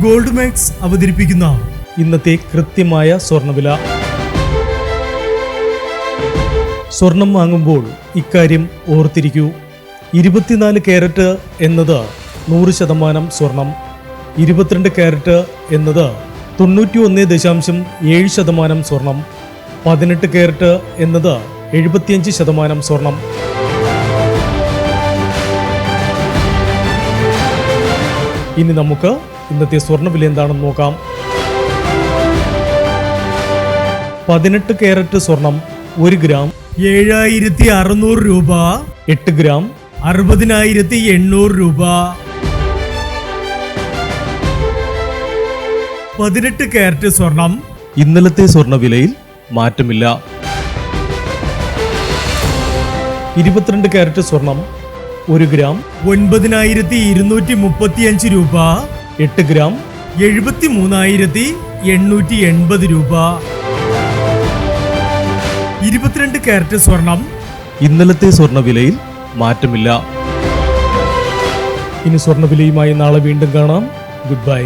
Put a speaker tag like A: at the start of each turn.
A: Gold max അവതരിപ്പിക്കുന്ന ഇന്നത്തെ കൃത്യമായ സ്വർണ്ണവില. സ്വർണം വാങ്ങുമ്പോൾ ഇക്കാര്യം ഓർത്തിരിക്കൂ. 24 കാരറ്റ് എന്നത് 100% സ്വർണം, 22 കാരറ്റ് എന്നത് 91.7% സ്വർണം, 18 കാരറ്റ് എന്നത് 75% സ്വർണം. ഇനി നമുക്ക് ഇന്നത്തെ സ്വർണ്ണവില എന്താണെന്ന് നോക്കാം. 18 കാരറ്റ് സ്വർണം 1 ഗ്രാം 7600 രൂപ, 8 ഗ്രാം 60800 രൂപ. 18 കാരറ്റ് സ്വർണം ഇന്നലത്തെ സ്വർണ്ണവിലയിൽ മാറ്റമില്ല. 22 കാരറ്റ് സ്വർണം 1 ഗ്രാം 9235 രൂപ, 8 ഗ്രാം 73880 രൂപ. 22 കാരറ്റ് സ്വർണം ഇന്നലത്തെ സ്വർണ്ണവിലയിൽ മാറ്റമില്ല. ഇനി സ്വർണ്ണവിലയുമായി നാളെ വീണ്ടും കാണാം. Good bye.